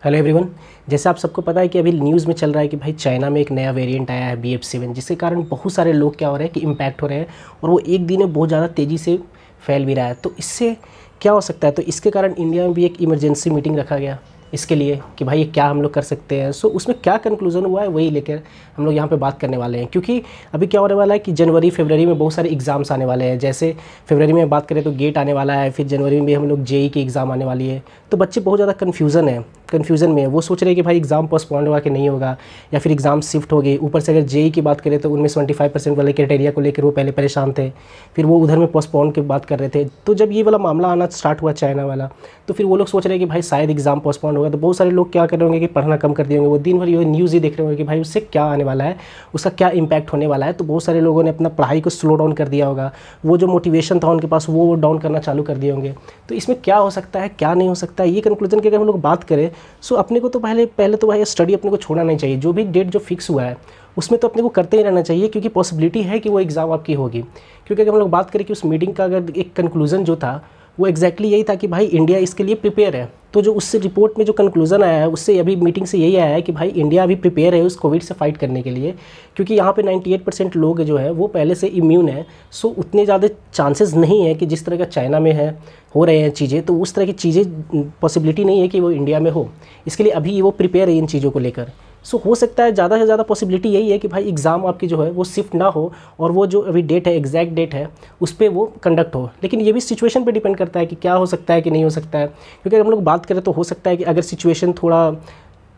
Hello everyone. जैसे आप सबको पता है कि अभी न्यूज़ में चल रहा है कि भाई चाइना में एक नया वेरिएंट आया है BF7, जिसके कारण बहुत सारे लोग क्या हो रहे हैं कि इम्पैक्ट हो रहे हैं और वो एक दिन में बहुत ज़्यादा तेज़ी से फैल भी रहा है। तो इससे क्या हो सकता है, तो इसके कारण इंडिया में भी एक इमरजेंसी मीटिंग रखा गया इसके लिए कि भाई ये क्या हम लोग कर सकते हैं। सो उसमें क्या कंक्लूजन हुआ है वही लेकर हम लोग यहाँ पे बात करने वाले हैं, क्योंकि अभी क्या होने वाला है कि जनवरी फरवरी में बहुत सारे एग्ज़ाम्स आने वाले हैं। जैसे फरवरी में बात करें तो गेट आने वाला है, फिर जनवरी में भी हम लोग जेई की एग्ज़ाम आने वाली है। तो बच्चे बहुत ज़्यादा कन्फ्यूज़न में है। वो सोच रहे हैं कि भाई एग्ज़ाम पोस्टपोन्ड होगा कि नहीं होगा, या फिर एग्ज़ाम शिफ्ट होगी। ऊपर से अगर जेई की बात करें तो उनमें 25% वाले क्राइटेरिया को लेकर वो पहले परेशान थे, फिर वो उधर में पोस्टपोन की बात कर रहे थे। तो जब ये वाला मामला आना स्टार्ट हुआ चाइना वाला, तो फिर वो लोग सोच रहे हैं कि भाई शायद एग्ज़ाम पोस्टपोन होगा। तो बहुत सारे लोग क्या कर रहे होंगे कि पढ़ना कम कर दिए होंगे, वो दिन भर ये न्यूज़ ही देख रहे होंगे कि भाई उससे क्या आने वाला है, उसका क्या इम्पैक्ट होने वाला है। तो बहुत सारे लोगों ने अपना पढ़ाई को स्लो डाउन कर दिया होगा, वो जो मोटिवेशन था उनके पास वो डाउन करना चालू कर दिए होंगे। तो इसमें क्या हो सकता है क्या नहीं हो सकता है, ये कंक्लूजन की अगर हम लोग बात करें सो अपने को तो पहले तो भाई स्टडी अपने को छोड़ना नहीं चाहिए। जो भी डेट जो फिक्स हुआ है उसमें तो अपने को करते ही रहना चाहिए, क्योंकि पॉसिबिलिटी है कि वो एग्ज़ाम आपकी होगी। क्योंकि अगर हम लोग बात करें कि उस मीटिंग का अगर एक कंक्लूजन जो था वो एग्जैक्टली यही था कि भाई इंडिया इसके लिए प्रिपेयर है। तो जो उससे रिपोर्ट में जो कंक्लूजन आया है उससे अभी मीटिंग से यही आया है कि भाई इंडिया अभी प्रिपेयर है उस कोविड से फाइट करने के लिए, क्योंकि यहाँ पे 98% लोग जो है वो पहले से इम्यून है। सो उतने ज़्यादा चांसेस नहीं है कि जिस तरह का चाइना में है हो रहे हैं चीज़ें, तो उस तरह की चीज़ें पॉसिबिलिटी नहीं है कि वो इंडिया में हो। इसके लिए अभी वो प्रिपेयर है इन चीज़ों को लेकर। सो हो सकता है ज़्यादा से ज़्यादा पॉसिबिलिटी यही है कि भाई एग्ज़ाम आपकी जो है वो शिफ्ट ना हो, और वो जो अभी डेट है एग्जैक्ट डेट है उस पर वो कंडक्ट हो। लेकिन ये भी सिचुएशन पे डिपेंड करता है कि क्या हो सकता है कि नहीं हो सकता है। क्योंकि अगर हम लोग बात करें तो हो सकता है कि अगर सिचुएशन थोड़ा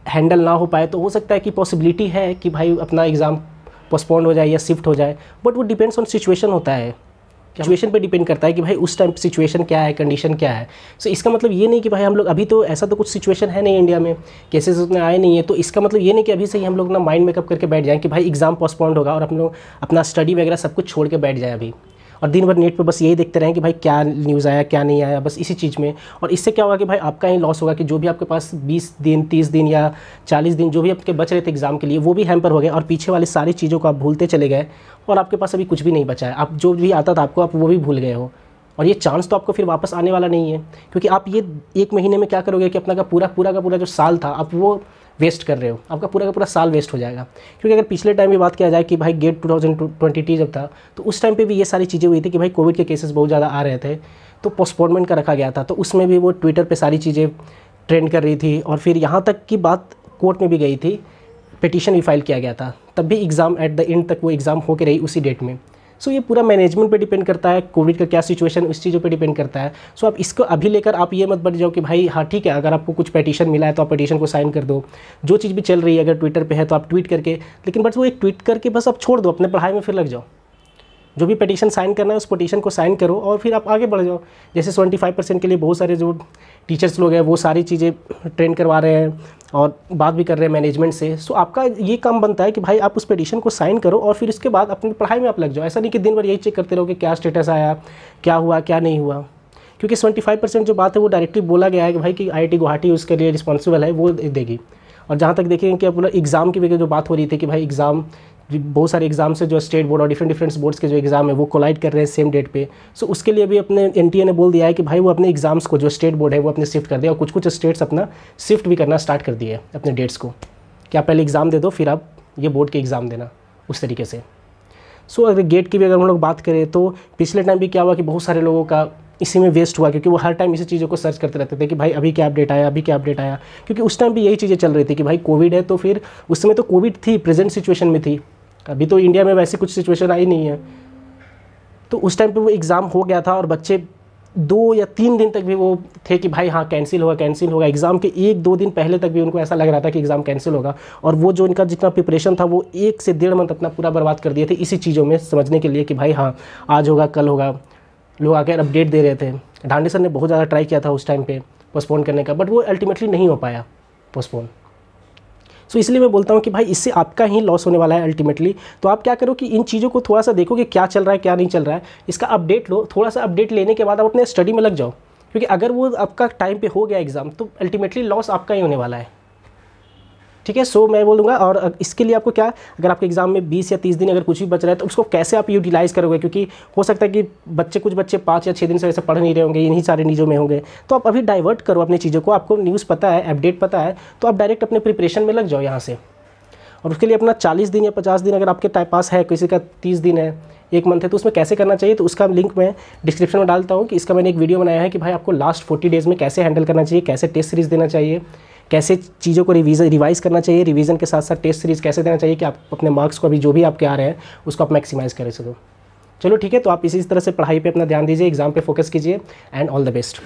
हैंडल ना हो पाए तो हो सकता है कि पॉसिबिलिटी है कि भाई अपना एग्ज़ाम पोस्टपोन्ड हो जाए या शिफ्ट हो जाए। बट वो डिपेंड्स ऑन सिचुएशन होता है, सिचुएशन पे डिपेंड करता है कि भाई उस टाइम सिचुएशन क्या है, कंडीशन क्या है। सो इसका मतलब ये नहीं कि भाई हम लोग अभी तो ऐसा तो कुछ सिचुएशन है नहीं इंडिया में, केसेस उतने आए नहीं है, तो इसका मतलब ये नहीं कि अभी से ही हम लोग ना माइंड मेकअप करके बैठ जाएं कि भाई एग्ज़ाम पोस्टपोन्ड होगा और हम लोग अपना स्टडी वगैरह सब कुछ छोड़ के बैठ जाए अभी, और दिन भर नेट पे बस यही देखते रहें कि भाई क्या न्यूज़ आया क्या नहीं आया, बस इसी चीज़ में। और इससे क्या होगा कि भाई आपका ही लॉस होगा कि जो भी आपके पास 20 दिन 30 दिन या 40 दिन जो भी आपके बच रहे थे एग्ज़ाम के लिए वो भी हैम्पर हो गए, और पीछे वाली सारी चीज़ों को आप भूलते चले गए और आपके पास अभी कुछ भी नहीं बचा है। आप जो भी आता था आपको आप वो भी भूल गए हो, और ये चांस तो आपको फिर वापस आने वाला नहीं है। क्योंकि आप ये एक महीने में क्या करोगे कि अपना का पूरा जो साल था आप वो वेस्ट कर रहे हो, आपका पूरा का पूरा साल वेस्ट हो जाएगा। क्योंकि अगर पिछले टाइम की बात किया जाए कि भाई गेट 2020 जब था तो उस टाइम पे भी ये सारी चीज़ें हुई थी कि भाई कोविड के केसेस बहुत ज़्यादा आ रहे थे, तो पोस्टपोनमेंट का रखा गया था। तो उसमें भी वो ट्विटर पे सारी चीज़ें ट्रेंड कर रही थी, और फिर यहाँ तक की बात कोर्ट में भी गई थी, पिटीशन भी फाइल किया गया था, तब भी एग्ज़ाम एट द एंड तक वो एग्ज़ाम होकर रही उसी डेट में। सो ये पूरा मैनेजमेंट पे डिपेंड करता है, कोविड का क्या सिचुएशन उस चीज़ों पे डिपेंड करता है। सो आप इसको अभी लेकर आप ये मत बढ़ जाओ कि भाई हाँ ठीक है, अगर आपको कुछ पिटीशन मिला है तो आप पिटीशन को साइन कर दो। जो चीज़ भी चल रही है अगर ट्विटर पे है तो आप ट्वीट करके, लेकिन बस वो एक ट्वीट करके बस आप छोड़ दो, अपने पढ़ाई में फिर लग जाओ। जो भी पिटीशन साइन करना है उस पिटीशन को साइन करो और फिर आप आगे बढ़ जाओ। जैसे 25% के लिए बहुत सारे जो टीचर्स लोग हैं वो सारी चीज़ें ट्रेन करवा रहे हैं और बात भी कर रहे हैं मैनेजमेंट से। सो आपका ये काम बनता है कि भाई आप उस पिटीशन को साइन करो और फिर इसके बाद अपनी पढ़ाई में आप लग जाओ। ऐसा नहीं कि दिन भर यही चेक करते रहो कि क्या स्टेटस आया, क्या हुआ क्या नहीं हुआ। क्योंकि 25% जो बात है वो डायरेक्टली बोला गया है कि भाई कि IIT गुवाहाटी उसके लिए रिस्पॉन्सिबल है, वो देगी। और जहाँ तक देखेंगे कि पूरा एग्ज़ाम की वजह जो बात हो रही थी कि भाई एग्ज़ाम बहुत सारे एग्जाम से जो स्टेट बोर्ड और डिफरेंट बोर्ड्स के जो एग्ज़ाम है वो कोलाइड कर रहे हैं सेम डेट पे। सो उसके लिए भी अपने NTA ने बोल दिया है कि भाई वो अपने एग्ज़ाम्स को जो स्टेट बोर्ड है वो अपने शिफ्ट कर दे, और कुछ स्टेट्स अपना शिफ्ट भी करना स्टार्ट कर दिए अपने डेट्स को, कि आप पहले एग्ज़ाम दे दो फिर आप ये बोर्ड के एग्ज़ाम देना उस तरीके से। सो अगर गेट की भी अगर हम लोग बात करें तो पिछले टाइम भी क्या हुआ कि बहुत सारे लोगों का इसी में वेस्ट हुआ, क्योंकि वो हर टाइम इसी चीज़ों को सर्च करते रहते थे कि भाई अभी क्या अपडेट आया, अभी क्या अपडेट आया। क्योंकि उस टाइम भी यही चीज़ें चल रही थी कि भाई कोविड है, तो फिर उस समय तो कोविड थी, प्रेजेंट सिचुएशन में थी, अभी तो इंडिया में वैसी कुछ सिचुएशन आई नहीं है। तो उस टाइम पे वो एग्ज़ाम हो गया था और बच्चे 2 या 3 दिन तक भी वो थे कि भाई हाँ कैंसिल होगा। एग्ज़ाम के 1-2 दिन पहले तक भी उनको ऐसा लग रहा था कि एग्ज़ाम कैंसिल होगा, और वो जो इनका जितना प्रिपरेशन था वो 1 से 1.5 मंथ अपना पूरा बर्बाद कर दिए थे इसी चीज़ों में समझने के लिए कि भाई हाँ आज होगा कल होगा। लोग आकर अपडेट दे रहे थे। ढांडे सर ने बहुत ज़्यादा ट्राई किया था उस टाइम पे पोस्टपोन करने का, बट वो अल्टीमेटली नहीं हो पाया पोस्टपोन। सो इसलिए मैं बोलता हूँ कि भाई इससे आपका ही लॉस होने वाला है अल्टीमेटली। तो आप क्या करो कि इन चीज़ों को थोड़ा सा देखो कि क्या चल रहा है क्या नहीं चल रहा है, इसका अपडेट लो। थोड़ा सा अपडेट लेने के बाद आप अपने स्टडी में लग जाओ, क्योंकि अगर वो आपका टाइम पे हो गया एग्ज़ाम तो अल्टीमेटली लॉस आपका ही होने वाला है। ठीक है। सो मैं बोलूँगा, और इसके लिए आपको क्या, अगर आपके एग्जाम में 20 या 30 दिन अगर कुछ भी बच रहा है तो उसको कैसे आप यूटिलाइज़ करोगे, क्योंकि हो सकता है कि कुछ बच्चे 5 या 6 दिन से वैसे पढ़ नहीं रहे होंगे, इन्हीं सारे न्यूज़ों में होंगे। तो आप अभी डाइवर्ट करो अपनी चीज़ों को, आपको न्यूज़ पता है, अपडेट पता है, तो आप डायरेक्ट अपने प्रिपरेशन में लग जाओ यहाँ से। और उसके लिए अपना 40 दिन या 50 दिन अगर आपके पास है, किसी का 30 दिन है, 1 मंथ है, तो उसमें कैसे करना चाहिए, तो उसका लिंक मैं डिस्क्रिप्शन में डालता हूँ कि इसका मैंने एक वीडियो बनाया है कि भाई आपको लास्ट 40 डेज़ में कैसे हैंडल करना चाहिए, कैसे टेस्ट सीरीज़ देना चाहिए, कैसे चीज़ों को रिवाइज़ करना चाहिए, रिवीजन के साथ साथ टेस्ट सीरीज़ कैसे देना चाहिए कि आप अपने मार्क्स को अभी जो भी आपके आ रहे हैं उसको आप मैक्सिमाइज़ कर सको। चलो ठीक है, तो आप इसी तरह से पढ़ाई पे अपना ध्यान दीजिए, एग्ज़ाम पे फोकस कीजिए, एंड ऑल द बेस्ट।